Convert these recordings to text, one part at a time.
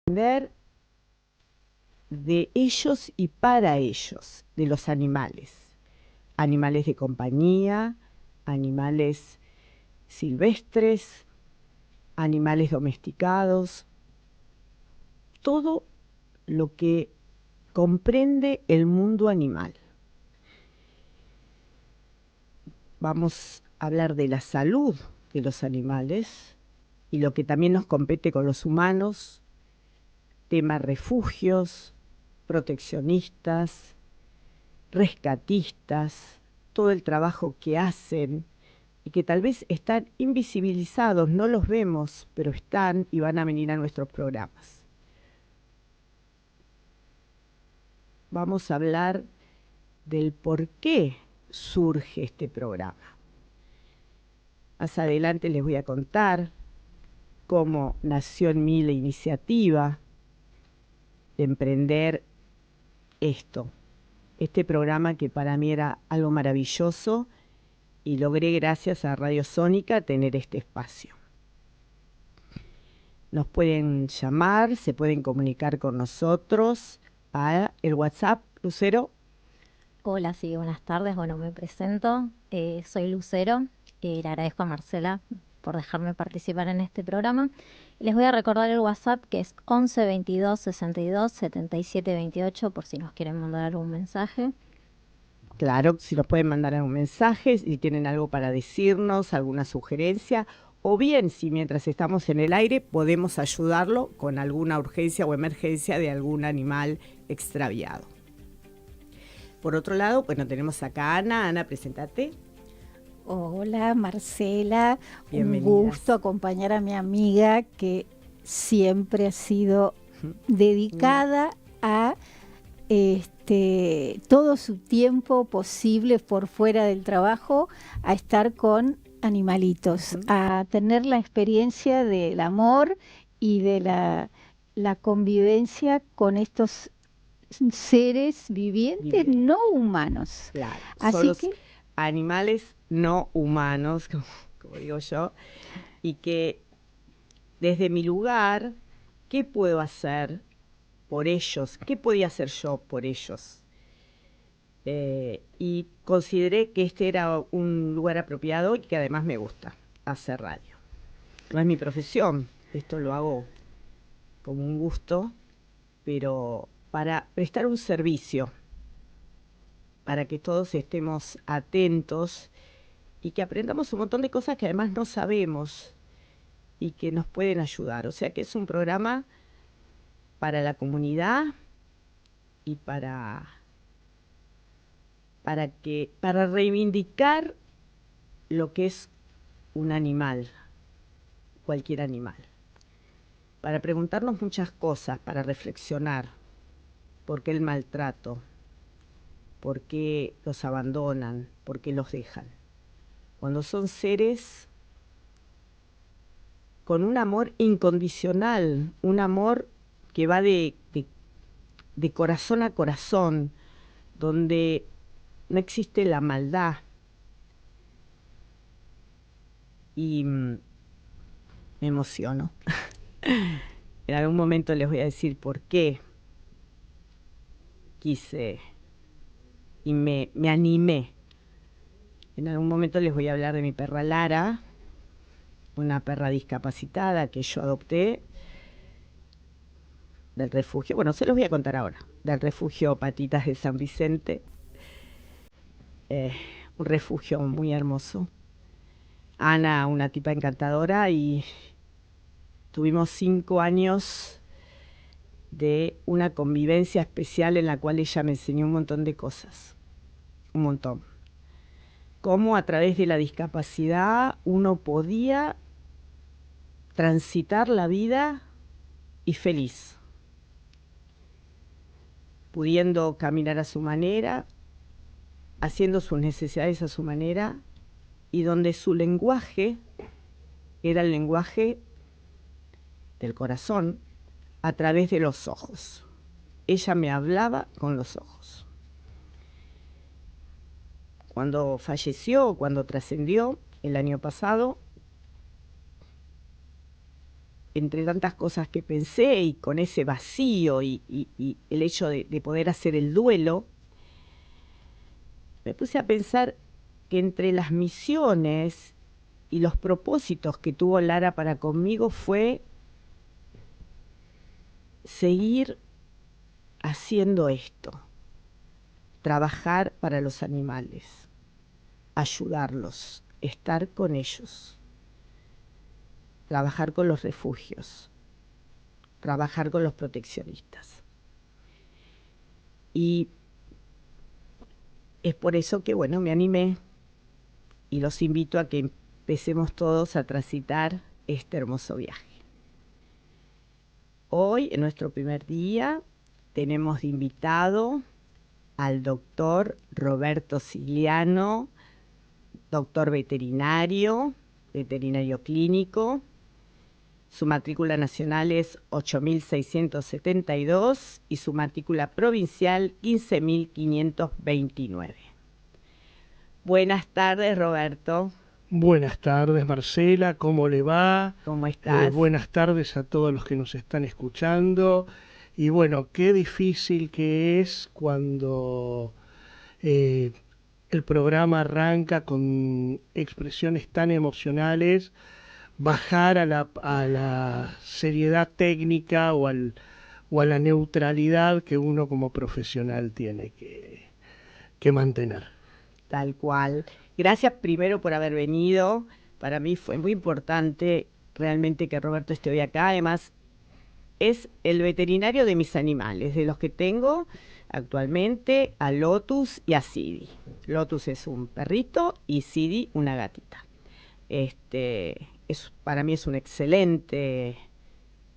aprender de ellos y para ellos, de los animales. Animales de compañía, animales silvestres, animales domesticados, todo lo que comprende el mundo animal. Vamos a hablar de la salud de los animales y lo que también nos compete con los humanos, temas refugios, proteccionistas, rescatistas, todo el trabajo que hacen y que tal vez están invisibilizados, no los vemos, pero están y van a venir a nuestros programas. Vamos a hablar del por qué surge este programa. Más adelante les voy a contar cómo nació en mí la iniciativa de emprender este programa que para mí era algo maravilloso y logré gracias a Radio Sónica tener este espacio. Nos pueden llamar, se pueden comunicar con nosotros a el WhatsApp, Lucero. Hola, sí, buenas tardes. Bueno, me presento. Soy Lucero. Le agradezco a Marcela por dejarme participar en este programa. Les voy a recordar el WhatsApp, que es 11 22 62 77 28, por si nos quieren mandar algún mensaje. Claro, si nos pueden mandar algún mensaje, si tienen algo para decirnos, alguna sugerencia, o bien si mientras estamos en el aire podemos ayudarlo con alguna urgencia o emergencia de algún animal extraviado. Por otro lado, bueno, tenemos acá a Ana. Ana, preséntate. Hola Marcela, un Bienvenidas. gusto acompañar a mi amiga que siempre ha sido dedicada a todo su tiempo posible por fuera del trabajo a estar con animalitos, a tener la experiencia del amor y de la convivencia con estos seres vivientes no humanos. Claro, Así son los que animales no humanos, como digo yo, y que desde mi lugar, ¿qué puedo hacer por ellos? ¿Qué podía hacer yo por ellos? Y consideré que este era un lugar apropiado y que además me gusta hacer radio. No es mi profesión, esto lo hago como un gusto, pero para prestar un servicio, para que todos estemos atentos y que aprendamos un montón de cosas que además no sabemos y que nos pueden ayudar. O sea que es un programa para la comunidad y para reivindicar lo que es un animal, cualquier animal. Para preguntarnos muchas cosas, para reflexionar. ¿Por qué el maltrato? ¿Por qué los abandonan? ¿Por qué los dejan? Cuando son seres con un amor incondicional, un amor que va de corazón a corazón, donde no existe la maldad. Y me emociono. En algún momento les voy a decir por qué quise y me animé. En algún momento les voy a hablar de mi perra Lara, una perra discapacitada que yo adopté del refugio. Bueno, se los voy a contar ahora. Del refugio Patitas de San Vicente. Un refugio muy hermoso. Ana, una tipa encantadora, y tuvimos 5 años de una convivencia especial en la cual ella me enseñó un montón de cosas. Un montón. Cómo a través de la discapacidad uno podía transitar la vida y feliz, pudiendo caminar a su manera, haciendo sus necesidades a su manera, y donde su lenguaje era el lenguaje del corazón a través de los ojos. Ella me hablaba con los ojos. Cuando falleció, cuando trascendió el año pasado, entre tantas cosas que pensé y con ese vacío y el hecho de poder hacer el duelo, me puse a pensar que entre las misiones y los propósitos que tuvo Lara para conmigo fue seguir haciendo esto, trabajar para los animales, ayudarlos, estar con ellos, trabajar con los refugios, trabajar con los proteccionistas. Y es por eso que, bueno, me animé y los invito a que empecemos todos a transitar este hermoso viaje. Hoy, en nuestro primer día, tenemos de invitado al doctor Roberto Sigliano, doctor veterinario clínico. Su matrícula nacional es 8.672 y su matrícula provincial 15.529. Buenas tardes, Roberto. Buenas tardes, Marcela, ¿cómo le va? ¿Cómo estás? Buenas tardes a todos los que nos están escuchando. Y bueno, qué difícil que es cuando el programa arranca con expresiones tan emocionales, bajar a la seriedad técnica o a la neutralidad que uno como profesional tiene que mantener. Tal cual. Gracias primero por haber venido. Para mí fue muy importante realmente que Roberto esté hoy acá. Además, es el veterinario de mis animales, de los que tengo actualmente, a Lotus y a Sidi. Lotus es un perrito y Sidi una gatita. Para mí es un excelente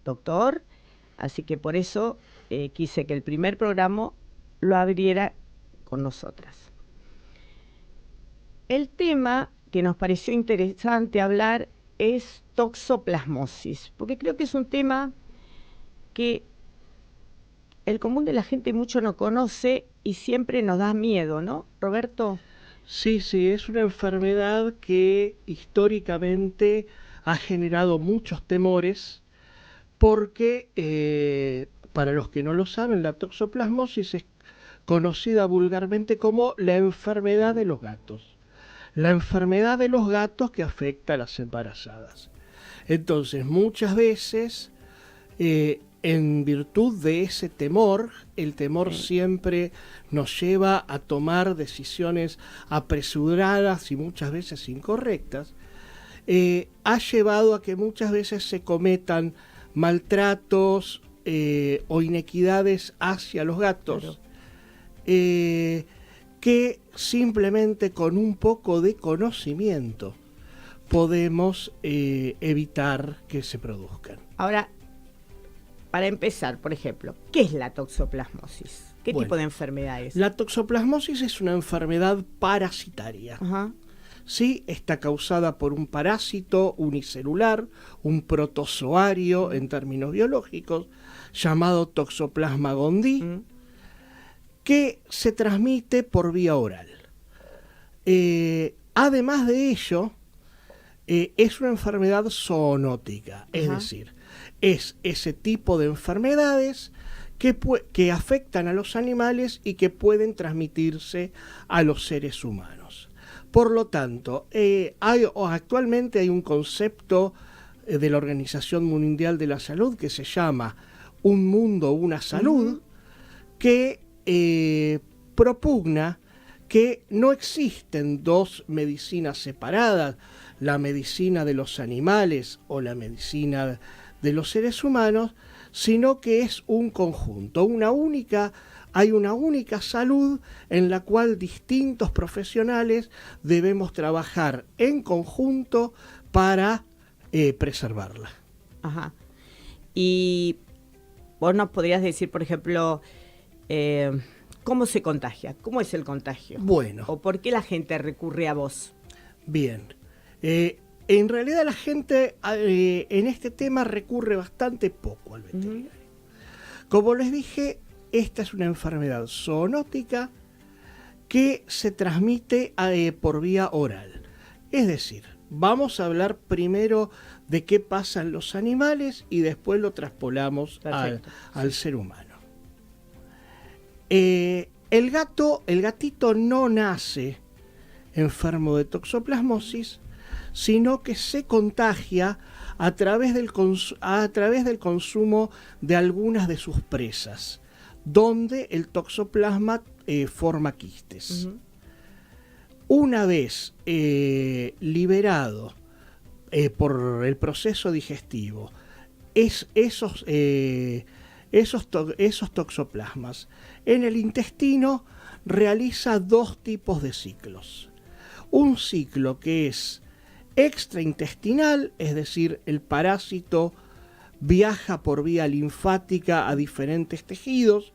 doctor, así que por eso quise que el primer programa lo abriera con nosotras. El tema que nos pareció interesante hablar es toxoplasmosis, porque creo que es un tema que el común de la gente mucho no conoce y siempre nos da miedo, ¿no, Roberto? Sí, es una enfermedad que históricamente ha generado muchos temores porque, para los que no lo saben, la toxoplasmosis es conocida vulgarmente como la enfermedad de los gatos. La enfermedad de los gatos que afecta a las embarazadas. Entonces, muchas veces, en virtud de ese temor, el temor siempre nos lleva a tomar decisiones apresuradas y muchas veces incorrectas, ha llevado a que muchas veces se cometan maltratos o inequidades hacia los gatos, que simplemente con un poco de conocimiento podemos evitar que se produzcan. Ahora, para empezar, por ejemplo, ¿qué es la toxoplasmosis? ¿Qué tipo de enfermedad es? La toxoplasmosis es una enfermedad parasitaria. Ajá. Sí, está causada por un parásito unicelular, un protozoario en términos biológicos, llamado Toxoplasma gondii, que se transmite por vía oral. Además de ello, es una enfermedad zoonótica, es decir, es ese tipo de enfermedades que afectan a los animales y que pueden transmitirse a los seres humanos. Por lo tanto, actualmente hay un concepto de la Organización Mundial de la Salud que se llama Un Mundo, Una Salud, que propugna que no existen dos medicinas separadas, la medicina de los animales o la medicina de los seres humanos, sino que es un conjunto, hay una única salud en la cual distintos profesionales debemos trabajar en conjunto para preservarla. Ajá. Y vos nos podrías decir, por ejemplo, ¿cómo se contagia? ¿Cómo es el contagio? Bueno. ¿O por qué la gente recurre a vos? Bien. En realidad la gente en este tema recurre bastante poco al veterinario. Como les dije, esta es una enfermedad zoonótica que se transmite por vía oral. Es decir, vamos a hablar primero de qué pasa en los animales y después lo traspolamos Perfecto. al ser humano. El gatito no nace enfermo de toxoplasmosis, sino que se contagia a través del consumo de algunas de sus presas, donde el toxoplasma forma quistes. Ujú. Una vez liberado por el proceso digestivo esos toxoplasmas en el intestino, realiza dos tipos de ciclos. Un ciclo que es extraintestinal, es decir, el parásito viaja por vía linfática a diferentes tejidos,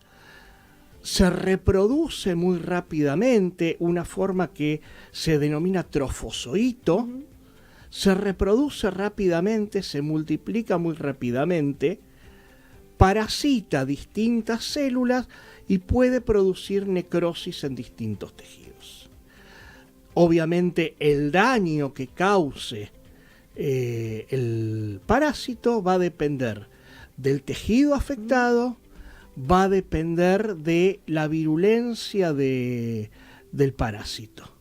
se reproduce muy rápidamente, una forma que se denomina trofozoito, se reproduce rápidamente, se multiplica muy rápidamente, parasita distintas células y puede producir necrosis en distintos tejidos. Obviamente el daño que cause el parásito va a depender del tejido afectado, va a depender de la virulencia del parásito.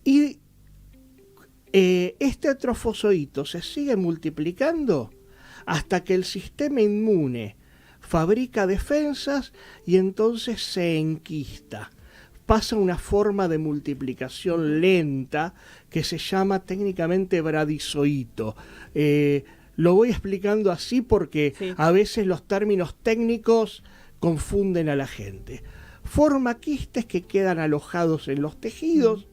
Y este trofozoito se sigue multiplicando hasta que el sistema inmune fabrica defensas y entonces se enquista. Pasa una forma de multiplicación lenta que se llama técnicamente bradizoito. Lo voy explicando así porque Sí. a veces los términos técnicos confunden a la gente. Forma quistes que quedan alojados en los tejidos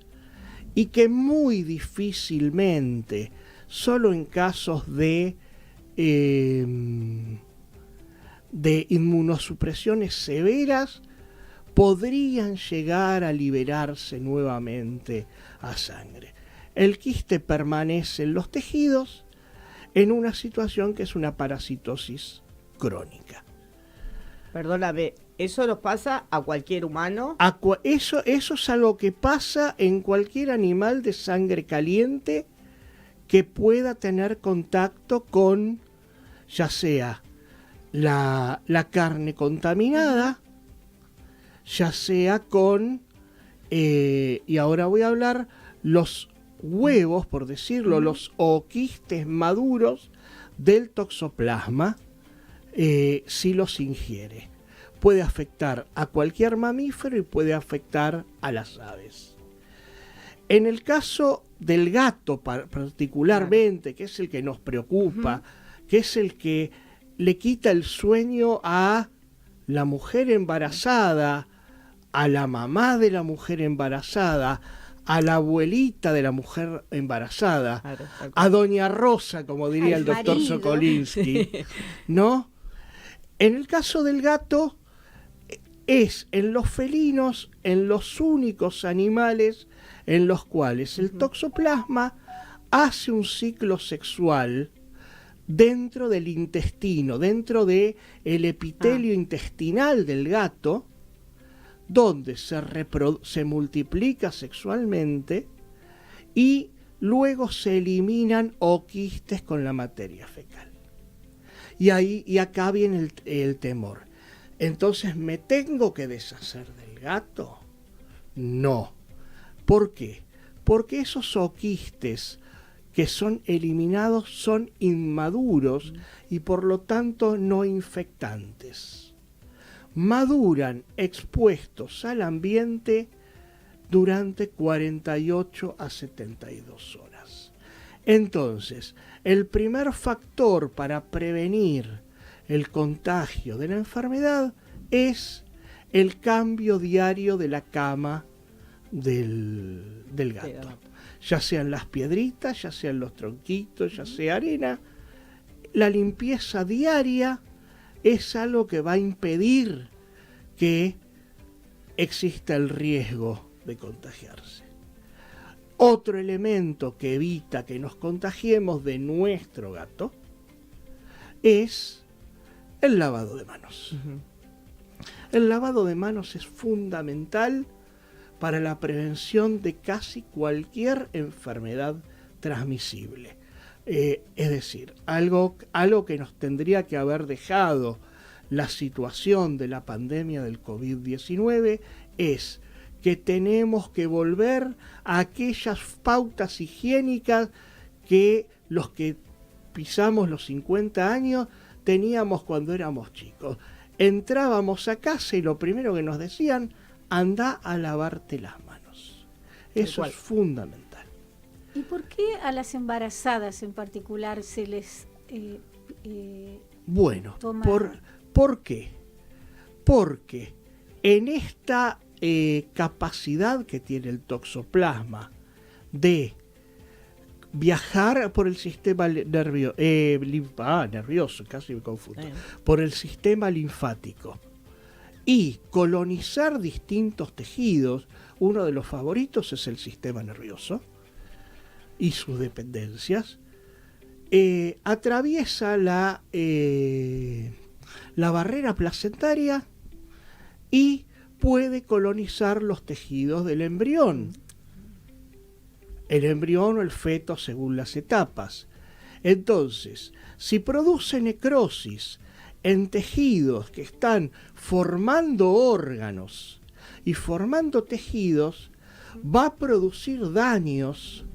y que muy difícilmente, solo en casos de inmunosupresiones severas, podrían llegar a liberarse nuevamente a sangre. El quiste permanece en los tejidos en una situación que es una parasitosis crónica. Perdóname, ¿eso nos pasa a cualquier humano? Eso es algo que pasa en cualquier animal de sangre caliente que pueda tener contacto con, ya sea la carne contaminada, ya sea con, y ahora voy a hablar, los huevos, por decirlo, los oquistes maduros del toxoplasma, si los ingiere. Puede afectar a cualquier mamífero y puede afectar a las aves. En el caso del gato particularmente, que es el que nos preocupa, que es el que le quita el sueño a la mujer embarazada, a la mamá de la mujer embarazada, a la abuelita de la mujer embarazada, Claro, tal cual. a Doña Rosa, como diría Al el doctor marido. Sokolinsky, ¿no? En el caso del gato, es en los felinos, en los únicos animales en los cuales el toxoplasma hace un ciclo sexual dentro del intestino, dentro del epitelio intestinal del gato, donde se multiplica sexualmente y luego se eliminan oquistes con la materia fecal. Y acá viene el temor. Entonces, ¿me tengo que deshacer del gato? No. ¿Por qué? Porque esos oquistes que son eliminados son inmaduros y por lo tanto no infectantes. Maduran expuestos al ambiente durante 48 a 72 horas. Entonces, el primer factor para prevenir el contagio de la enfermedad es el cambio diario de la cama del gato. Ya sean las piedritas, ya sean los tronquitos, ya sea arena. La limpieza diaria es algo que va a impedir que exista el riesgo de contagiarse. Otro elemento que evita que nos contagiemos de nuestro gato es el lavado de manos. El lavado de manos es fundamental para la prevención de casi cualquier enfermedad transmisible. Es decir, algo que nos tendría que haber dejado la situación de la pandemia del COVID-19 es que tenemos que volver a aquellas pautas higiénicas que los que pisamos los 50 años teníamos cuando éramos chicos. Entrábamos a casa y lo primero que nos decían, anda a lavarte las manos. Eso es fundamental. ¿Y por qué a las embarazadas en particular se les bueno, toma? ¿Por qué? Porque en esta capacidad que tiene el toxoplasma de viajar por el sistema nervioso, casi me confundo, por el sistema linfático y colonizar distintos tejidos, uno de los favoritos es el sistema nervioso y sus dependencias, atraviesa la barrera placentaria y puede colonizar los tejidos del embrión. El embrión o el feto según las etapas. Entonces, si produce necrosis en tejidos que están formando órganos y formando tejidos, va a producir daños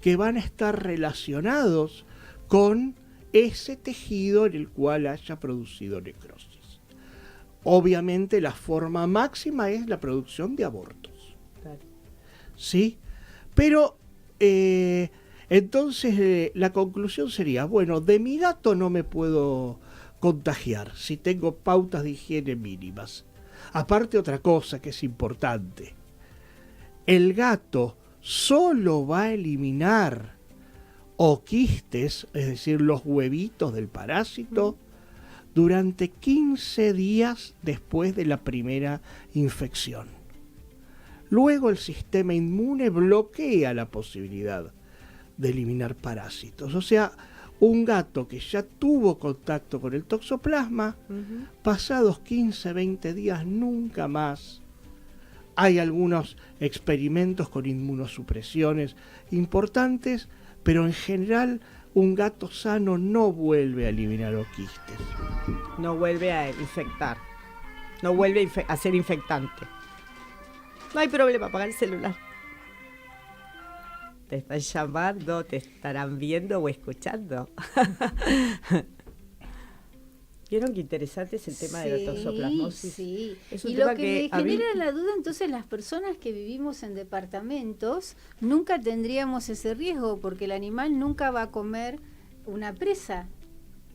que van a estar relacionados con ese tejido en el cual haya producido necrosis. Obviamente la forma máxima es la producción de abortos. Claro. ¿Sí? Pero entonces la conclusión sería, bueno, de mi gato no me puedo contagiar si tengo pautas de higiene mínimas. Aparte otra cosa que es importante, el gato solo va a eliminar oquistes, es decir, los huevitos del parásito, durante 15 días después de la primera infección. Luego el sistema inmune bloquea la posibilidad de eliminar parásitos. O sea, un gato que ya tuvo contacto con el toxoplasma, pasados 15, 20 días nunca más. Hay algunos experimentos con inmunosupresiones importantes, pero en general un gato sano no vuelve a eliminar oquistes. No vuelve a infectar. No vuelve a ser infectante. No hay problema, apagar el celular. Te están llamando, te estarán viendo o escuchando. ¿Vieron qué interesante es el tema de la toxoplasmosis? Sí, es un y tema lo que que genera la duda, entonces, las personas que vivimos en departamentos, nunca tendríamos ese riesgo, porque el animal nunca va a comer una presa.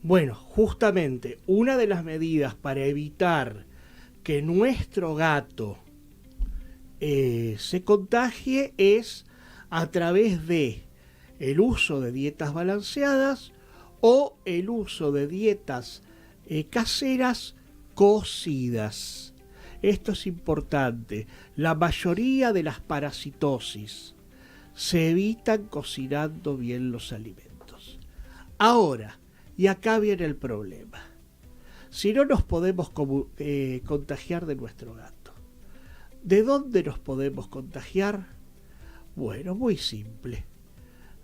Bueno, justamente, una de las medidas para evitar que nuestro gato se contagie es a través de el uso de dietas balanceadas o el uso de dietas caseras cocidas. Esto es importante. La mayoría de las parasitosis se evitan cocinando bien los alimentos. Ahora, y acá viene el problema. Si no nos podemos contagiar de nuestro gato, ¿de dónde nos podemos contagiar? Bueno, muy simple.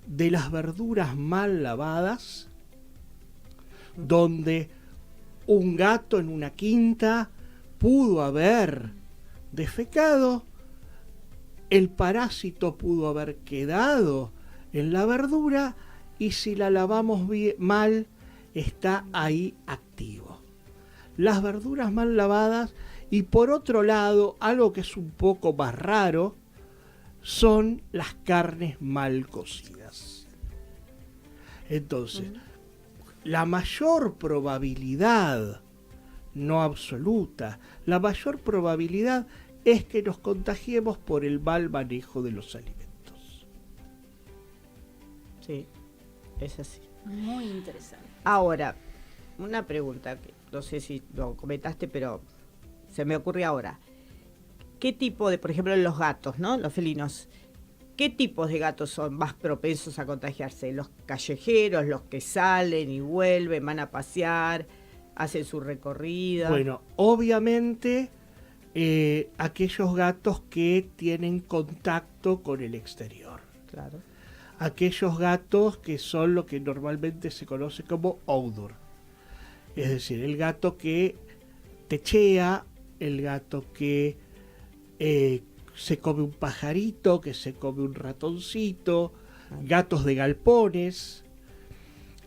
De las verduras mal lavadas, donde un gato en una quinta pudo haber defecado, el parásito pudo haber quedado en la verdura y si la lavamos mal, está ahí activo. Las verduras mal lavadas y por otro lado, algo que es un poco más raro, son las carnes mal cocidas. Entonces, la mayor probabilidad, no absoluta, la mayor probabilidad es que nos contagiemos por el mal manejo de los alimentos. Sí, es así. Muy interesante. Ahora, una pregunta, que no sé si lo comentaste, pero se me ocurre ahora. ¿Qué tipo de, por ejemplo, los gatos, ¿no? Los felinos, ¿qué tipos de gatos son más propensos a contagiarse? ¿Los callejeros, los que salen y vuelven, van a pasear, hacen su recorrida? Bueno, obviamente aquellos gatos que tienen contacto con el exterior. Claro. aquellos gatos que son lo que normalmente se conoce como outdoor. Es decir, el gato que techea, el gato que se come un pajarito, que se come un ratoncito, gatos de galpones.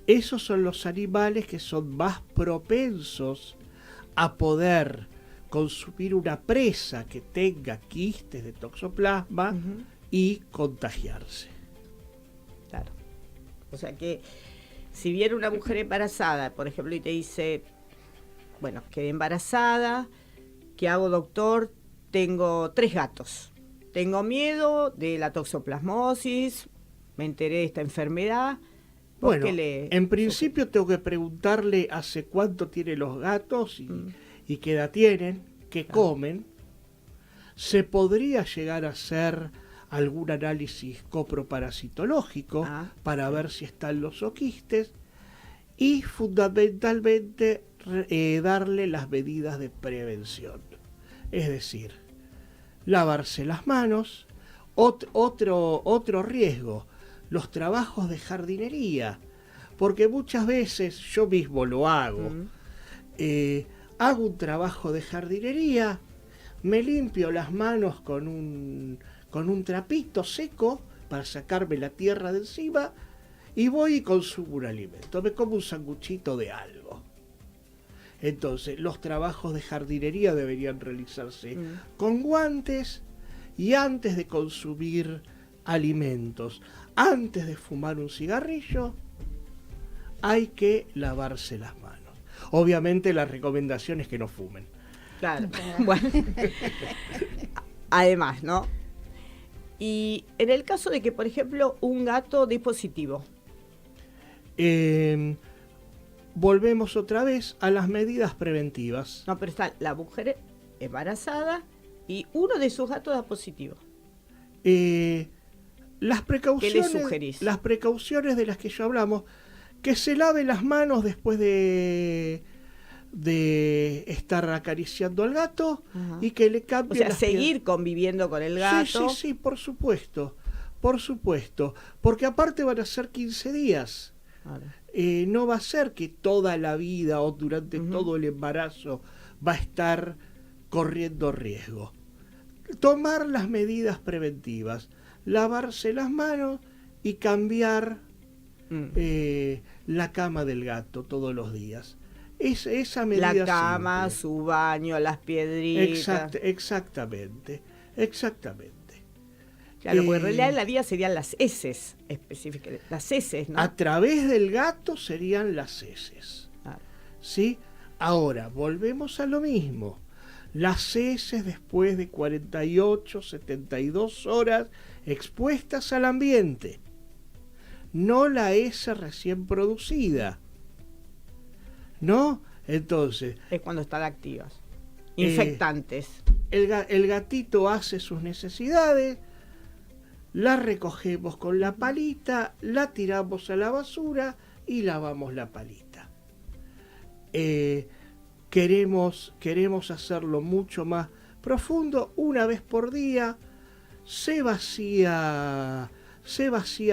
Esos son los animales que son más propensos a poder consumir una presa que tenga quistes de toxoplasma y contagiarse. Claro. O sea que si viene una mujer embarazada, por ejemplo, y te dice, bueno, quedé embarazada, ¿qué hago, doctor? Tengo 3 gatos. Tengo miedo de la toxoplasmosis, me enteré de esta enfermedad. Bueno, en principio tengo que preguntarle hace cuánto tiene los gatos y qué edad tienen, qué comen. Se podría llegar a hacer algún análisis coproparasitológico para ver si están los oquistes y fundamentalmente darle las medidas de prevención. Es decir, lavarse las manos. Otro riesgo, los trabajos de jardinería, porque muchas veces yo mismo lo hago. Hago un trabajo de jardinería, me limpio las manos con un trapito seco para sacarme la tierra de encima y voy y consumo un alimento, me como un sanguchito de algo. Entonces, los trabajos de jardinería deberían realizarse con guantes y antes de consumir alimentos, antes de fumar un cigarrillo, hay que lavarse las manos. Obviamente la recomendación es que no fumen. Claro. Bueno. Además, ¿no? Y en el caso de que, por ejemplo, un gato dé positivo. Volvemos otra vez a las medidas preventivas. No, pero está la mujer embarazada y uno de sus gatos da positivo. Las precauciones, ¿qué le sugerís? Las precauciones de las que ya hablamos, que se lave las manos después de estar acariciando al gato y que le cambie. O sea, seguir conviviendo con el gato. Sí, por supuesto, porque aparte van a ser 15 días. Vale. No va a ser que toda la vida o durante todo el embarazo va a estar corriendo riesgo. Tomar las medidas preventivas, lavarse las manos y cambiar la cama del gato todos los días. Esa medida la cama, simple. Su baño, las piedritas. Exactamente. Claro, porque en realidad en la vida serían las heces específicas, las heces, ¿no? A través del gato serían las heces. ¿Sí? Ahora, volvemos a lo mismo. Las heces después de 48, 72 horas expuestas al ambiente. No la heces recién producida. ¿No? Entonces... es cuando están activas. Infectantes. El gatito hace sus necesidades, la recogemos con la palita, la tiramos a la basura y lavamos la palita. Queremos hacerlo mucho más profundo. Una vez por día se vacía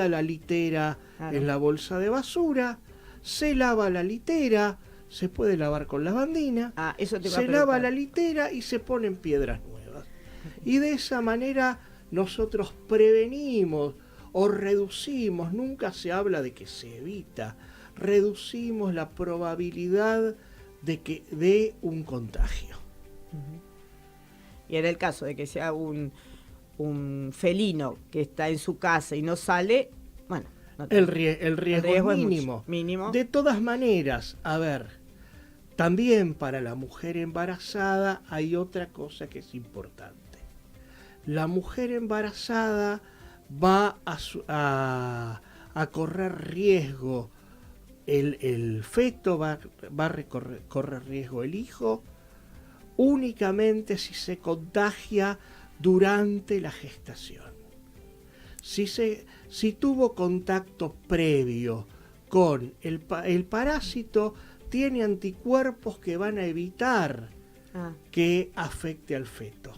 la litera en la bolsa de basura, se lava la litera, se puede lavar con lavandina, se lava la litera y se ponen piedras nuevas. Y de esa manera nosotros prevenimos o reducimos, nunca se habla de que se evita, reducimos la probabilidad de un contagio. Y en el caso de que sea un felino que está en su casa y no sale, bueno, el riesgo es mínimo. De todas maneras, a ver, también para la mujer embarazada hay otra cosa que es importante. La mujer embarazada va a correr riesgo, el feto va a correr riesgo el hijo, únicamente si se contagia durante la gestación. Si tuvo contacto previo con el parásito, tiene anticuerpos que van a evitar que afecte al feto.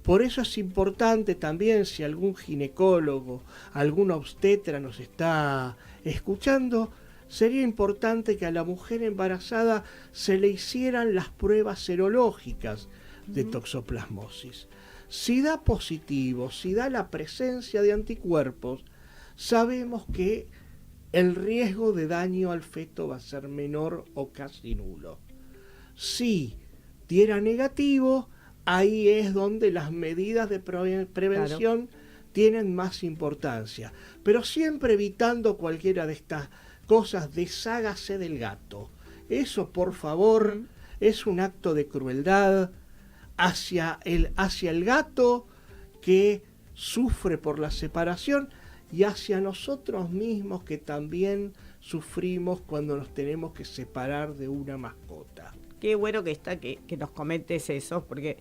Por eso es importante también, si algún ginecólogo, algún obstetra nos está escuchando, sería importante que a la mujer embarazada se le hicieran las pruebas serológicas de toxoplasmosis. Si da positivo, si da la presencia de anticuerpos, sabemos que el riesgo de daño al feto va a ser menor o casi nulo. Si diera negativo, ahí es donde las medidas de prevención tienen más importancia. Pero siempre evitando cualquiera de estas cosas, deshágase del gato. Eso, por favor, es un acto de crueldad hacia el gato que sufre por la separación y hacia nosotros mismos que también sufrimos cuando nos tenemos que separar de una mascota. Qué bueno que está que nos comentes eso, porque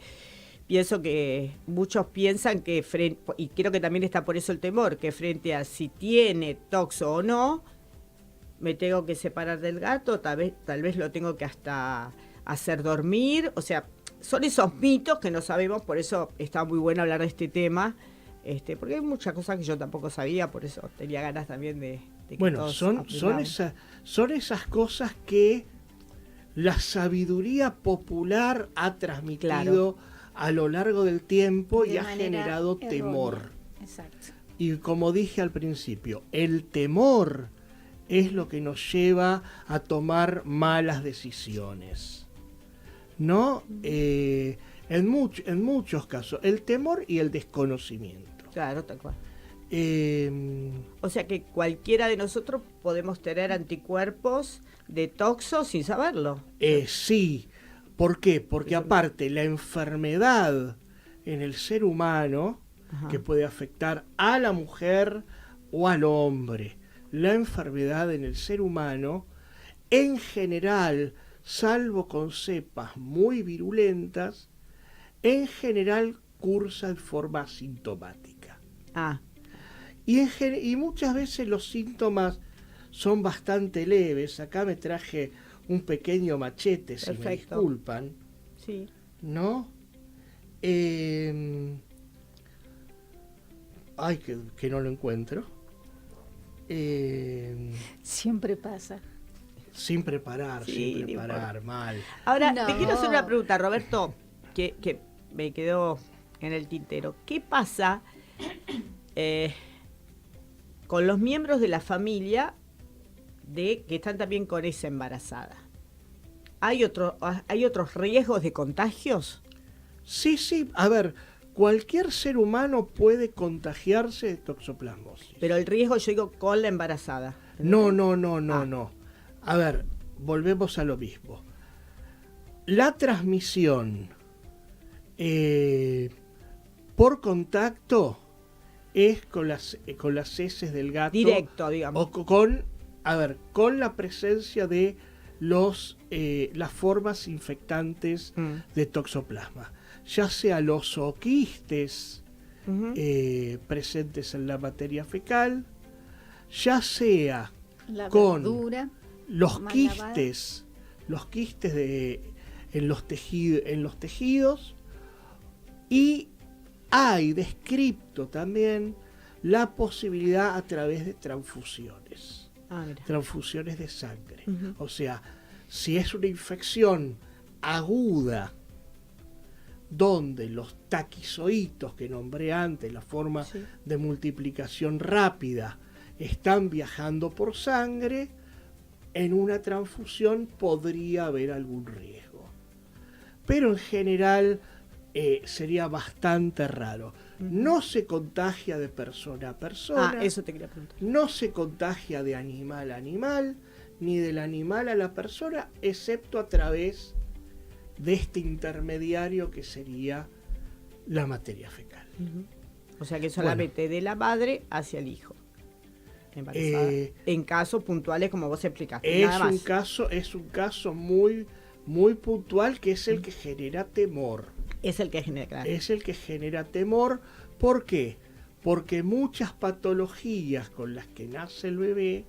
pienso que muchos piensan que, y creo que también está por eso el temor, que frente a si tiene toxo o no, me tengo que separar del gato, tal vez lo tengo que hasta hacer dormir, o sea, son esos mitos que no sabemos, por eso está muy bueno hablar de este tema, porque hay muchas cosas que yo tampoco sabía, por eso tenía ganas también de que bueno, todos son esas cosas que la sabiduría popular ha transmitido a lo largo del tiempo y ha generado temor. Exacto. Y como dije al principio, el temor es lo que nos lleva a tomar malas decisiones, ¿no? En muchos casos, el temor y el desconocimiento. Claro, tal cual. O sea que cualquiera de nosotros podemos tener anticuerpos de toxo sin saberlo. Sí. ¿Por qué? Porque aparte la enfermedad en el ser humano, que puede afectar a la mujer o al hombre, la enfermedad en el ser humano, en general, salvo con cepas muy virulentas, en general cursa de forma asintomática. Y muchas veces los síntomas son bastante leves. Acá me traje un pequeño machete, si me disculpan. Sí. ¿No? Ay, que no lo encuentro. Siempre pasa. Sin preparar, mal. Ahora, te quiero hacer una pregunta, Roberto, que me quedó en el tintero. ¿Qué pasa con los miembros de la familia que están también con esa embarazada? ¿Hay otros riesgos de contagios? Sí. A ver, cualquier ser humano puede contagiarse de toxoplasmosis. Pero el riesgo, yo digo, con la embarazada. No. A ver, volvemos a lo mismo. La transmisión por contacto es con las heces del gato. Directo, digamos. O con la presencia de las formas infectantes de toxoplasma. Ya sea los zooquistes presentes en la materia fecal, ya sea La con verdura, los mal quistes en los tejidos, y hay descripto también la posibilidad a través de transfusiones. Transfusiones de sangre. O sea, si es una infección aguda donde los taquizoitos que nombré antes, la forma de multiplicación rápida, están viajando por sangre, en una transfusión podría haber algún riesgo. Pero en general sería bastante raro. No se contagia de persona a persona. Eso te quería preguntar. No se contagia de animal a animal, ni del animal a la persona, excepto a través de este intermediario que sería la materia fecal. O sea que solamente de la madre hacia el hijo embarazada, en casos puntuales como vos explicaste. Es un caso muy, muy puntual, que es el que genera temor. Es el que genera, claro. Es el que genera temor. ¿Por qué? Porque muchas patologías con las que nace el bebé,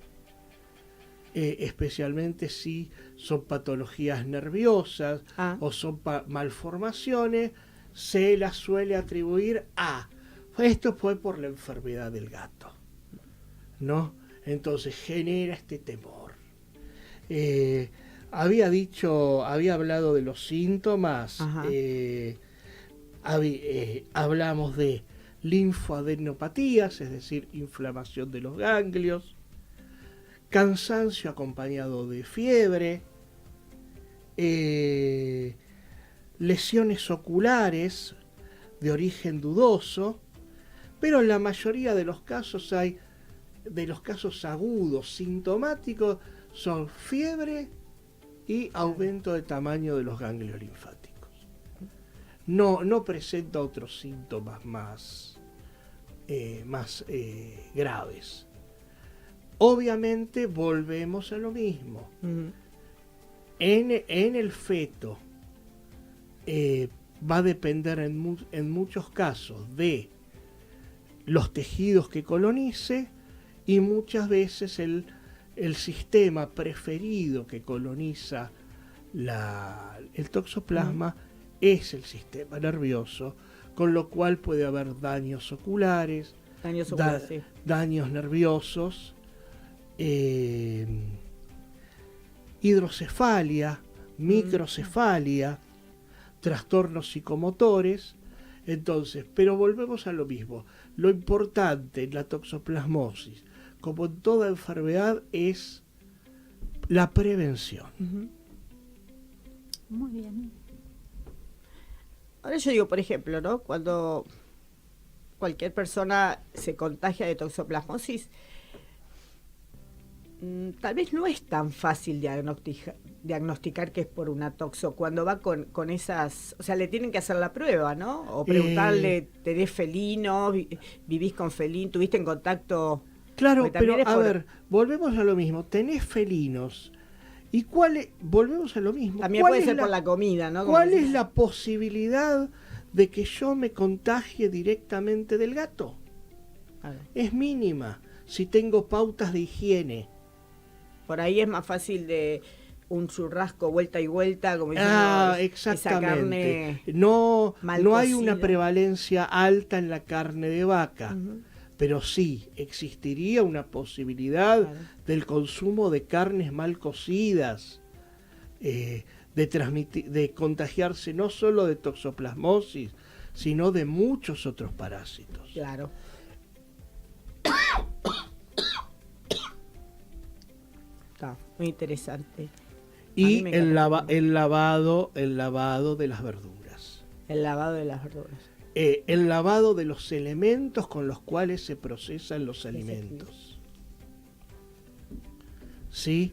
especialmente si son patologías nerviosas o son malformaciones, se la suele atribuir a, esto fue por la enfermedad del gato, ¿no? Entonces genera este temor. Había hablado de los síntomas, hablamos de linfoadenopatías, es decir, inflamación de los ganglios, cansancio acompañado de fiebre, lesiones oculares de origen dudoso, pero en la mayoría de los casos agudos, sintomáticos, son fiebre y aumento de tamaño de los ganglios linfáticos. No presenta otros síntomas más graves. Obviamente volvemos a lo mismo. En el feto va a depender en muchos casos de los tejidos que colonice, y muchas veces el sistema preferido que coloniza el toxoplasma es el sistema nervioso, con lo cual puede haber daños oculares, daños nerviosos, hidrocefalia, microcefalia, trastornos psicomotores. Entonces, pero volvemos a lo mismo. Lo importante en la toxoplasmosis, como en toda enfermedad, es la prevención. Muy bien. Ahora yo digo, por ejemplo, ¿no? Cuando cualquier persona se contagia de toxoplasmosis, tal vez no es tan fácil diagnosticar que es por una toxo cuando va con esas, o sea, le tienen que hacer la prueba, ¿no? O preguntarle, ¿tenés felino? ¿Vivís con felino? ¿Tuviste en contacto? Claro, pero a ver, volvemos a lo mismo. ¿Tenés felinos? ¿Y volvemos a lo mismo? También puede ser por la comida, ¿no? ¿Cuál es la posibilidad de que yo me contagie directamente del gato? Es mínima, si tengo pautas de higiene. Por ahí es más fácil de un churrasco vuelta y vuelta, como diciendo, exactamente. No hay una prevalencia alta en la carne de vaca, pero sí existiría una posibilidad del consumo de carnes mal cocidas, de contagiarse no solo de toxoplasmosis, sino de muchos otros parásitos. Claro. Está muy interesante. Y el lavado de las verduras. El lavado de las verduras. El lavado de los elementos con los cuales se procesan los alimentos. ¿Sí?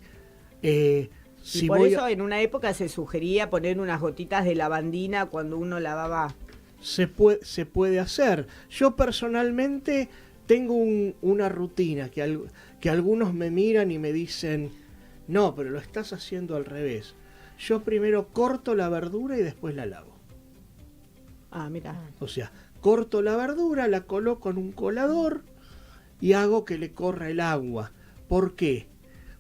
Y por eso en una época se sugería poner unas gotitas de lavandina cuando uno lavaba. Se puede hacer. Yo personalmente tengo una rutina que algunos me miran y me dicen, no, pero lo estás haciendo al revés. Yo primero corto la verdura y después la lavo. Ah, mira. O sea, corto la verdura, la coloco en un colador y hago que le corra el agua. ¿Por qué?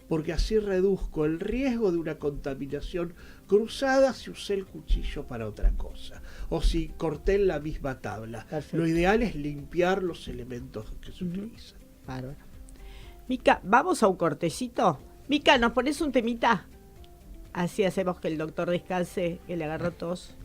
Porque así reduzco el riesgo de una contaminación cruzada si usé el cuchillo para otra cosa, o si corté en la misma tabla. Perfecto. Lo ideal es limpiar los elementos que se utilizan. Bárbaro. Mica, ¿vamos a un cortecito? Mica, ¿nos pones un temita? Así hacemos que el doctor descanse, que le agarró tos.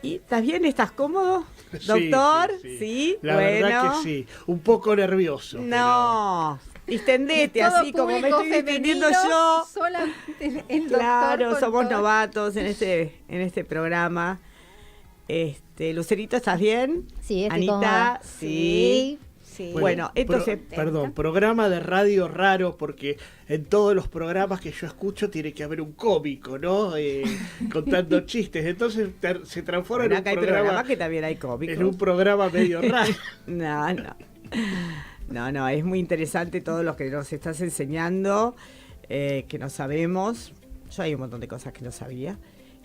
¿Y estás bien? ¿Estás cómodo, Sí, doctor? sí, sí. Sí, La bueno. verdad que sí, un poco nervioso. No, distendete Todo así como me público estoy distendiendo femenino, yo. solamente el doctor Claro, con somos todo. novatos en este programa. Lucerito, ¿estás bien? Sí, estoy Anita, cómoda. sí. Sí. Bueno, entonces, Perdón, programa de radio raro, porque en todos los programas que yo escucho tiene que haber un cómico, ¿no? Contando chistes. Entonces se transforma bueno, en un acá hay programa, programas que también hay cómicos. en un programa medio raro. No, no. No, es muy interesante todo lo que nos estás enseñando, que no sabemos. Yo hay un montón de cosas que no sabía.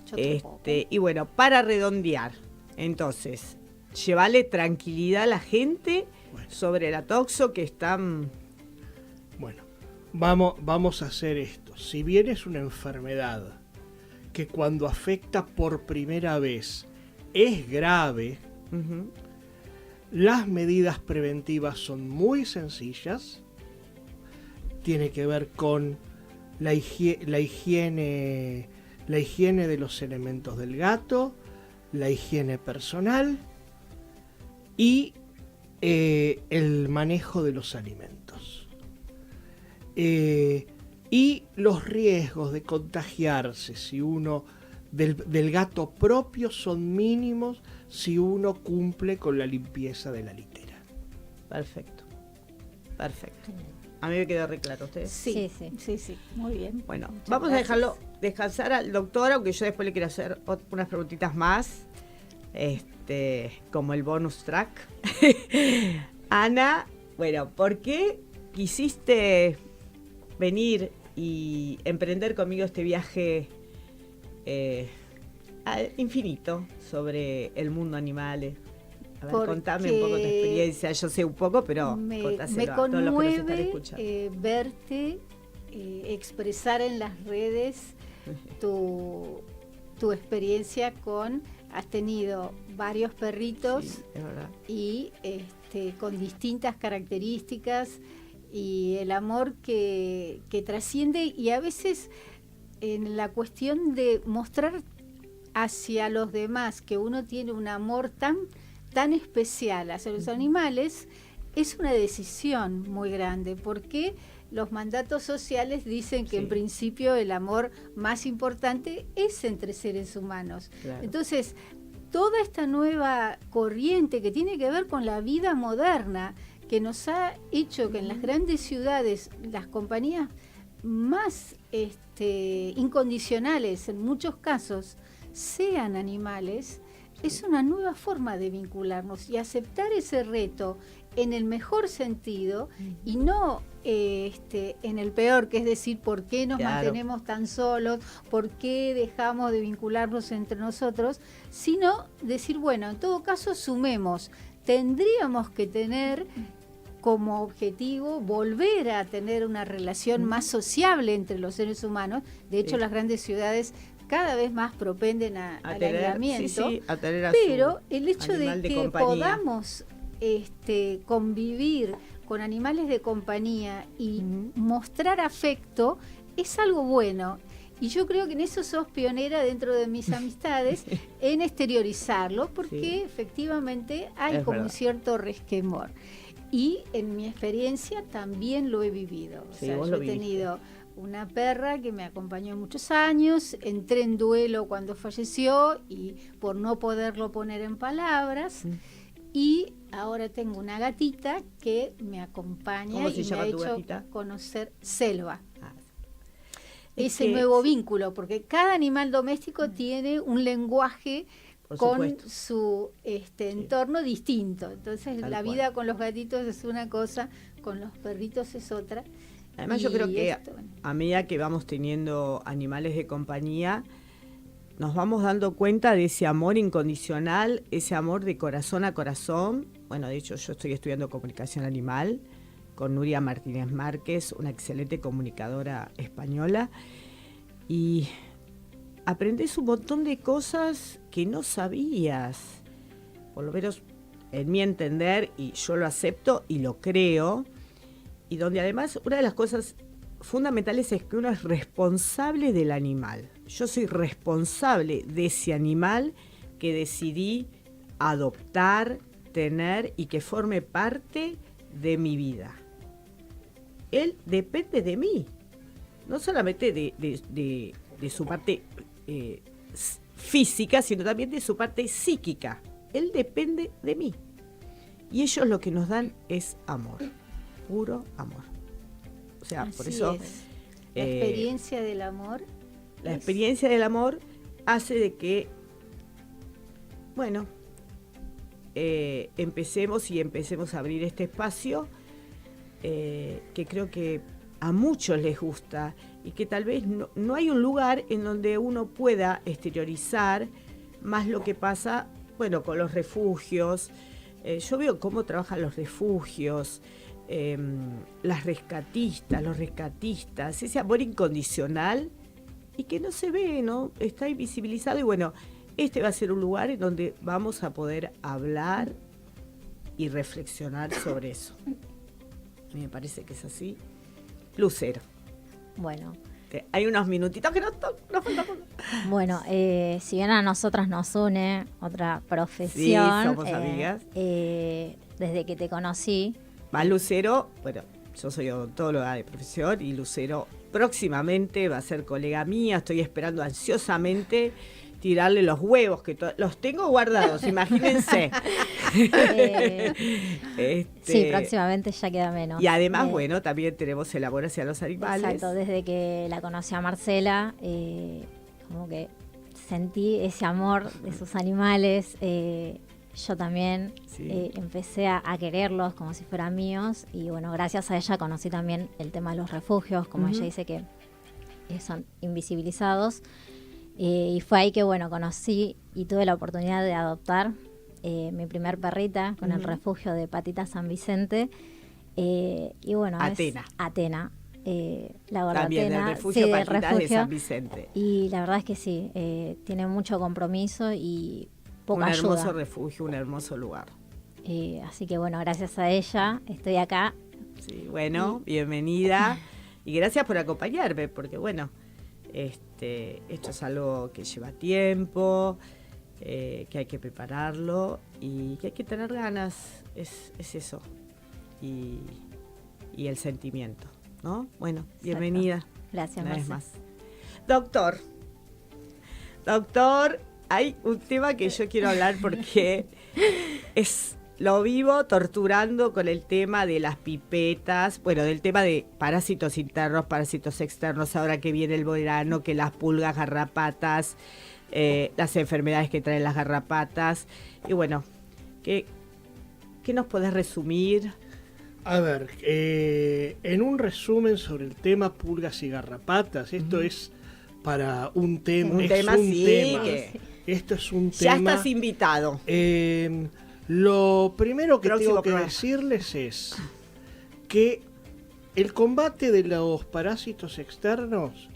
Yo tampoco. Y bueno, para redondear, entonces, llevarle tranquilidad a la gente sobre la toxo que están... Bueno, vamos a hacer esto. Si bien es una enfermedad que cuando afecta por primera vez es grave, Ujú. las medidas preventivas son muy sencillas. Tiene que ver con la higiene de los elementos del gato, la higiene personal y el manejo de los alimentos. Y los riesgos de contagiarse del gato propio son mínimos si uno cumple con la limpieza de la litera. Perfecto. A mí me quedó re claro, ¿ustedes? Sí, Sí, sí, muy bien. Bueno, Muchas vamos gracias. a dejarlo descansar al doctor, aunque yo después le quiero hacer unas preguntitas más, como el bonus track. Ana, bueno, ¿por qué quisiste venir y emprender conmigo este viaje infinito sobre el mundo animales? A ver, contame un poco tu Porque experiencia. Yo sé un poco, pero me contáselo a todos los que nos están conmueve escuchando. verte expresar en las redes tu experiencia has tenido varios perritos Sí, es verdad. y con distintas características y el amor que trasciende, y a veces en la cuestión de mostrar hacia los demás que uno tiene un amor tan especial hacia los animales, es una decisión muy grande, porque los mandatos sociales dicen que Sí. en principio el amor más importante es entre seres humanos. Claro. Entonces, toda esta nueva corriente que tiene que ver con la vida moderna, que nos ha hecho que en las grandes ciudades las compañías más incondicionales en muchos casos sean animales, es una nueva forma de vincularnos y aceptar ese reto en el mejor sentido y no en el peor, que es decir, ¿por qué nos Claro. mantenemos tan solos? ¿Por qué dejamos de vincularnos entre nosotros? Sino decir, bueno, en todo caso sumemos, tendríamos que tener como objetivo volver a tener una relación más sociable entre los seres humanos. De hecho, Sí. las grandes ciudades cada vez más propenden al aislamiento, a tener a pero su el hecho de animal de que compañía. podamos convivir con animales de compañía y Ujú. mostrar afecto es algo bueno. Y yo creo que en eso sos pionera dentro de mis amistades, en exteriorizarlo, porque Sí. efectivamente hay Es como un verdad. cierto resquemor. Y en mi experiencia también lo he vivido. O Sí, sea, vos yo lo he viviste. tenido una perra que me acompañó muchos años, entré en duelo cuando falleció y por no poderlo poner en palabras, Mm. y ahora tengo una gatita que me acompaña ¿Cómo se y me llama ha tu hecho gatita? conocer Selva. Ah, es Ese que- nuevo vínculo, porque cada animal doméstico tiene un lenguaje Por con supuesto. su entorno distinto. Entonces Tal la cual. vida con los gatitos es una cosa, con los perritos es otra. Además, yo Y creo que esto, bueno, a medida que vamos teniendo animales de compañía, nos vamos dando cuenta de ese amor incondicional, ese amor de corazón a corazón. Bueno, de hecho, yo estoy estudiando comunicación animal con Nuria Martínez Márquez, una excelente comunicadora española, y aprendes un montón de cosas que no sabías, por lo menos en mi entender, y yo lo acepto y lo creo, y donde además una de las cosas fundamentales es que uno es responsable del animal. Yo soy responsable de ese animal que decidí adoptar, tener y que forme parte de mi vida. Él depende de mí, no solamente de su parte física, sino también de su parte psíquica. Él depende de mí. Y ellos lo que nos dan es amor, puro amor. O sea, Así por eso es. La experiencia del amor. la experiencia del amor hace de que, bueno, empecemos a abrir este espacio que creo que a muchos les gusta y que tal vez no hay un lugar en donde uno pueda exteriorizar más lo que pasa, bueno, con los refugios. Yo veo cómo trabajan los refugios, las rescatistas, los rescatistas, ese amor incondicional y que no se ve, ¿no? Está invisibilizado y bueno, este va a ser un lugar en donde vamos a poder hablar y reflexionar sobre eso. Me parece que es así. Lucero. Bueno, Hay unos minutitos que no falta poco. bueno, si bien a nosotras nos une otra profesión, Sí, somos amigas. Desde que te conocí, Más Lucero, bueno, yo soy odontóloga de profesión y Lucero próximamente va a ser colega mía. Estoy esperando ansiosamente tirarle los huevos, que los tengo guardados, imagínense. sí, próximamente ya queda menos. Y además, bueno, también tenemos el amor hacia los animales. Exacto, desde que la conocí a Marcela, como que sentí ese amor de sus animales. Yo también Sí. empecé a quererlos como si fueran míos y bueno, gracias a ella conocí también el tema de los refugios, como ella dice que son invisibilizados. Y fue ahí que bueno, conocí y tuve la oportunidad de adoptar mi primer perrita con el refugio de Patita San Vicente. Y bueno, Atena. es Atena. La gorda También Atena, del refugio sí, del Patitas de refugio. San Vicente. Y la verdad es que sí, tiene mucho compromiso y poca Un hermoso ayuda. refugio, un hermoso lugar. Así que bueno, gracias a ella estoy acá. Sí, bueno, bienvenida. Y gracias por acompañarme, porque bueno, esto es algo que lleva tiempo, que hay que prepararlo y que hay que tener ganas. Es eso. Y el sentimiento, ¿no? Bueno, bienvenida. Gracias, Una vez Marce. más. Doctor, hay un tema que yo quiero hablar porque lo vivo torturando con el tema de las pipetas, bueno, del tema de parásitos internos, parásitos externos, ahora que viene el verano, que las pulgas, garrapatas, las enfermedades que traen las garrapatas. Y bueno, ¿qué nos podés resumir? A ver, en un resumen sobre el tema pulgas y garrapatas, esto es para un tema. Un es tema, un sí, tema. que Esto es un ya tema. estás invitado. Lo primero que Próximo tengo que programa. decirles es que el combate de los parásitos externos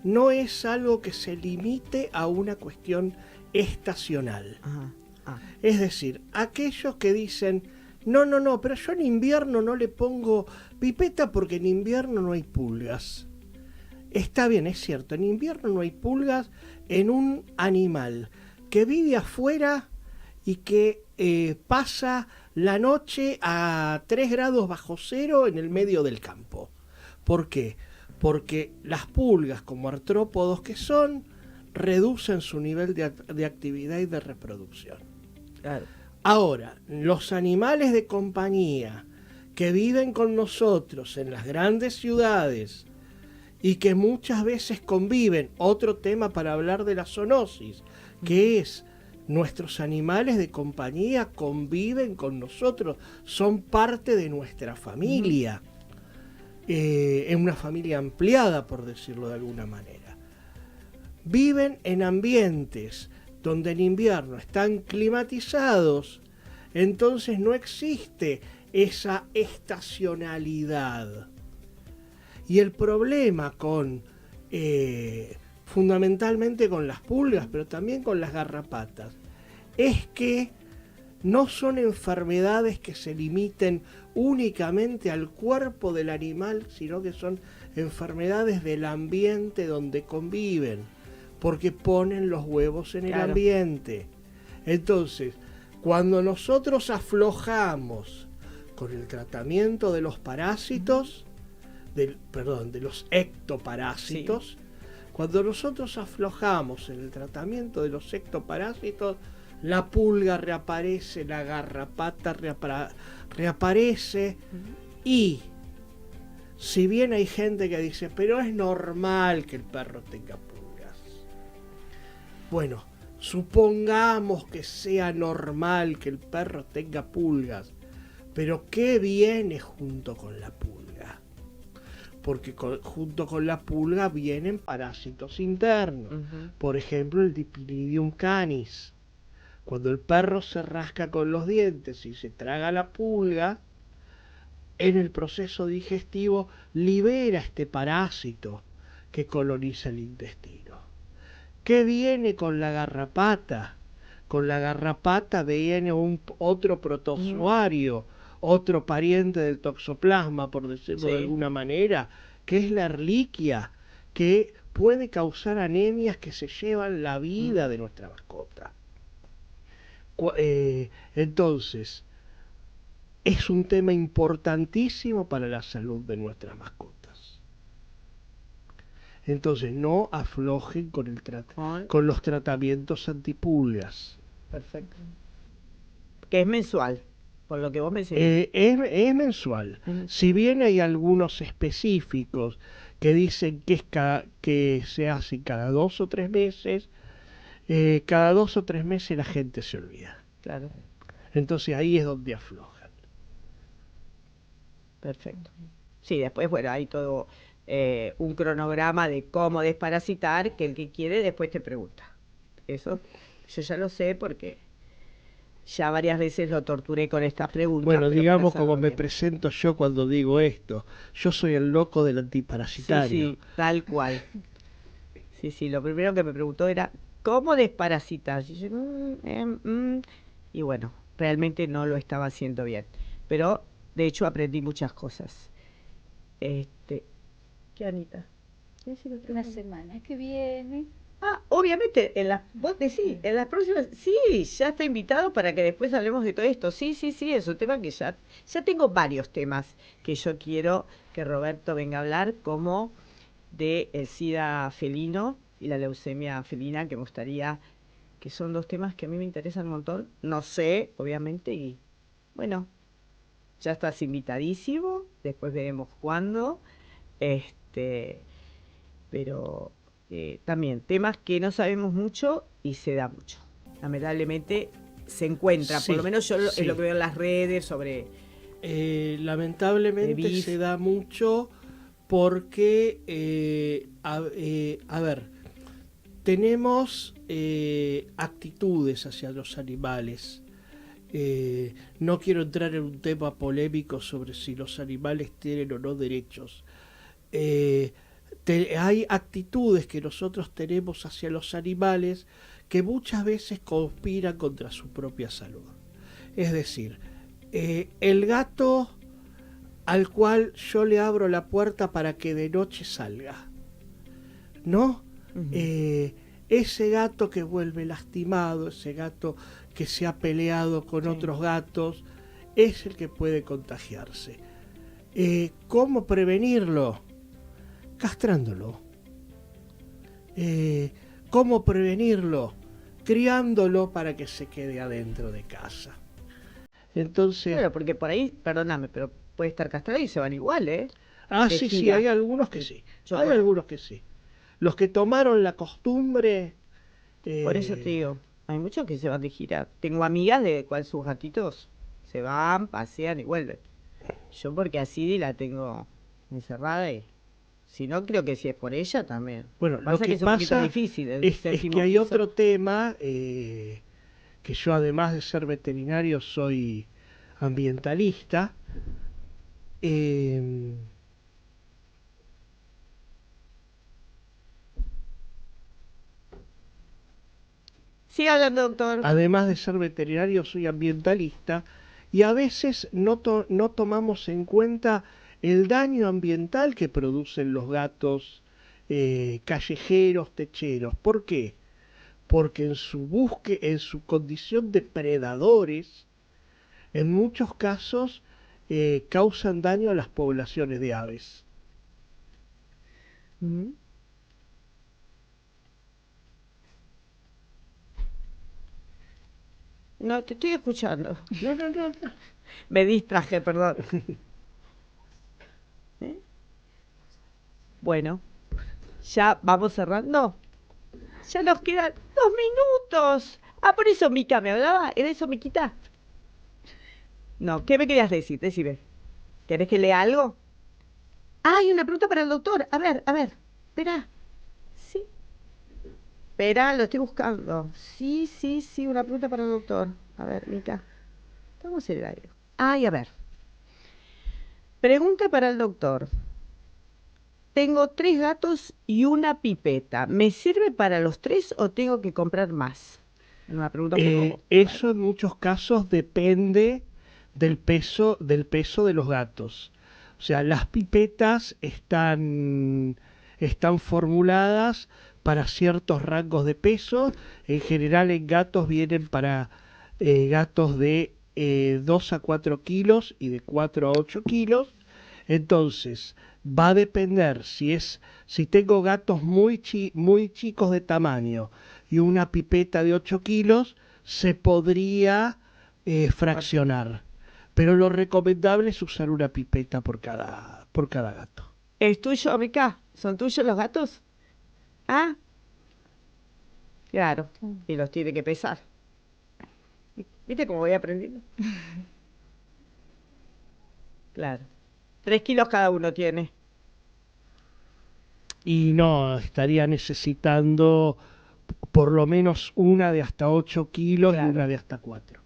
no es algo que se limite a una cuestión estacional. Ajá. Ah, Es decir, aquellos que dicen, no, pero yo en invierno no le pongo pipeta porque en invierno no hay pulgas. Está bien, es cierto, en invierno no hay pulgas en un animal que vive afuera y que pasa la noche a 3 grados bajo cero en el medio del campo. ¿Por qué? Porque las pulgas, como artrópodos que son, reducen su nivel de actividad y de reproducción. claro. Ahora, los animales de compañía que viven con nosotros en las grandes ciudades y que muchas veces conviven, otro tema para hablar de la zoonosis, que es nuestros animales de compañía conviven con nosotros, son parte de nuestra familia, en una familia ampliada, por decirlo de alguna manera. Viven en ambientes donde en invierno están climatizados, entonces no existe esa estacionalidad. Y el problema fundamentalmente con las pulgas, pero también con las garrapatas, es que no son enfermedades que se limiten únicamente al cuerpo del animal, sino que son enfermedades del ambiente donde conviven, porque ponen los huevos en el Claro. ambiente. Entonces, cuando nosotros aflojamos con el tratamiento de los parásitos, de los ectoparásitos, cuando nosotros aflojamos en el tratamiento de los ectoparásitos, la pulga reaparece, la garrapata reaparece, y si bien hay gente que dice, pero es normal que el perro tenga pulgas. Bueno, supongamos que sea normal que el perro tenga pulgas, pero ¿qué viene junto con la pulga? Porque junto con la pulga vienen parásitos internos. Por ejemplo, el Dipyridium canis. Cuando el perro se rasca con los dientes y se traga la pulga, en el proceso digestivo libera este parásito que coloniza el intestino. ¿Qué viene con la garrapata? Con la garrapata viene otro protozoario, otro pariente del toxoplasma, por decirlo de alguna manera, que es la Ehrlichia, que puede causar anemias que se llevan la vida de nuestra mascota. Entonces, es un tema importantísimo para la salud de nuestras mascotas. Entonces, no aflojen con los tratamientos antipulgas. Perfecto. Que es mensual, por lo que vos me decís. Es mensual. Si bien hay algunos específicos que dicen que se hace cada 2 o 3 meses, cada 2 o 3 meses la gente se olvida. Claro. Entonces ahí es donde aflojan. Perfecto. Sí, después, bueno, hay todo un cronograma de cómo desparasitar, que el que quiere después te pregunta. Eso yo ya lo sé porque ya varias veces lo torturé con estas preguntas. Bueno, digamos como me presento yo cuando digo esto. Yo soy el loco del antiparasitario. Sí, tal cual. Sí, lo primero que me preguntó era, ¿cómo desparasitar? Y yo, y bueno, realmente no lo estaba haciendo bien. Pero, de hecho, aprendí muchas cosas. ¿Qué, Anita? La semana que viene. Obviamente, vos decís, en las próximas, sí, ya está invitado para que después hablemos de todo esto. Sí, es un tema que ya tengo varios temas que yo quiero que Roberto venga a hablar, como de el SIDA felino y la leucemia felina, que me gustaría, que son 2 temas que a mí me interesan un montón. No sé, obviamente, y bueno, ya estás invitadísimo, después veremos cuándo, pero también temas que no sabemos mucho y se da mucho. Lamentablemente se encuentra, por lo menos yo es lo que veo en las redes sobre... lamentablemente se da mucho porque, a ver, tenemos actitudes hacia los animales. No quiero entrar en un tema polémico sobre si los animales tienen o no derechos. Hay actitudes que nosotros tenemos hacia los animales que muchas veces conspiran contra su propia salud. Es decir, el gato al cual yo le abro la puerta para que de noche salga, ¿no? Ese gato que vuelve lastimado, ese gato que se ha peleado con otros gatos, es el que puede contagiarse. ¿Cómo prevenirlo? Castrándolo. ¿Cómo prevenirlo? Criándolo para que se quede adentro de casa. Entonces... Claro, porque por ahí, perdóname, pero puede estar castrado y se van igual, ¿eh? Sí, hay algunos que sí. Hay algunos que sí. Los que tomaron la costumbre... Por eso te digo, hay muchos que se van de gira. Tengo amigas de cual sus gatitos se van, pasean y vuelven. Yo porque así la tengo encerrada y... Si no, creo que si es por ella también. Bueno, lo que pasa difícil, es que hay otro tema, que yo además de ser veterinario soy ambientalista. Siga hablando, doctor. Además de ser veterinario soy ambientalista y a veces no tomamos en cuenta el daño ambiental que producen los gatos callejeros, techeros. ¿Por qué? porque en su condición de predadores, en muchos casos causan daño a las poblaciones de aves. ¿Mm? No, te estoy escuchando. No. Me distraje, perdón. Bueno, ya vamos cerrando. Ya nos quedan 2 minutos. Ah, por eso Mica me hablaba. ¿Era eso, Miquita? No, ¿qué me querías decir? Decime. ¿Querés que lea algo? Ah, hay una pregunta para el doctor. A ver. Espera. Sí. Espera, lo estoy buscando. Sí, una pregunta para el doctor. A ver, Mica. Estamos en el aire. Ay, a ver. Pregunta para el doctor. Tengo 3 gatos y una pipeta. ¿Me sirve para los 3 o tengo que comprar más? Una pregunta un poco... Eso en muchos casos depende del peso de los gatos. O sea, las pipetas están formuladas para ciertos rangos de peso. En general en gatos vienen para gatos de 2 a 4 kilos y de 4 a 8 kilos. Entonces, va a depender si tengo gatos muy chicos de tamaño y una pipeta de 8 kilos, se podría fraccionar. Pero lo recomendable es usar una pipeta por cada gato. ¿Es tuyo, Mica? ¿Son tuyos los gatos? Ah, claro. Y los tiene que pesar. ¿Viste cómo voy aprendiendo? Claro. 3 kilos cada uno tiene. Y no, estaría necesitando por lo menos una de hasta 8 kilos Claro. y una de hasta 4.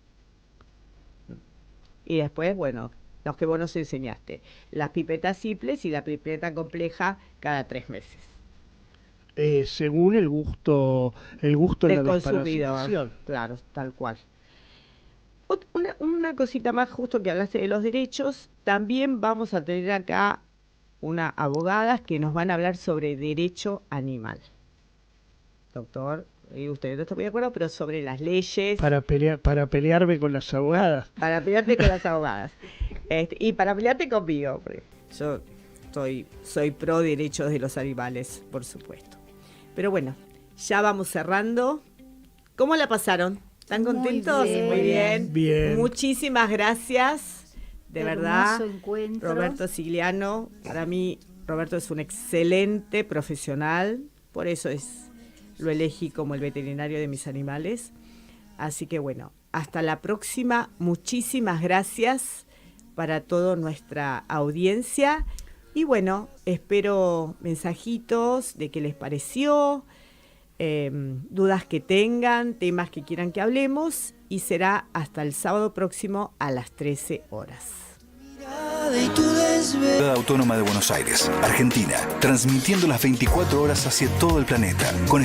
Y después, bueno, los que vos nos enseñaste. Las pipetas simples y la pipeta compleja cada 3 meses. Según el gusto en Del la consumidor. desparasitación. Claro, tal cual. Una cosita más, justo que hablaste de los derechos, también vamos a tener acá una abogada que nos van a hablar sobre derecho animal. Doctor, y usted no está muy de acuerdo, pero sobre las leyes. Para pelearme con las abogadas. Para pelearte con las abogadas. Y para pelearte conmigo, porque yo soy pro derechos de los animales, por supuesto. Pero bueno, ya vamos cerrando. ¿Cómo la pasaron? ¿Están Muy contentos? bien. Muy bien. Bien. Muchísimas gracias. De Hermoso verdad, encuentro. Roberto Sigliano. Para mí, Roberto es un excelente profesional. Por eso lo elegí como el veterinario de mis animales. Así que bueno, hasta la próxima. Muchísimas gracias para toda nuestra audiencia. Y bueno, espero mensajitos de qué les pareció, dudas que tengan, temas que quieran que hablemos. Y será hasta el sábado próximo a las 13 horas. Ciudad Autónoma de Buenos Aires, Argentina, transmitiendo las 24 horas hacia todo el planeta, con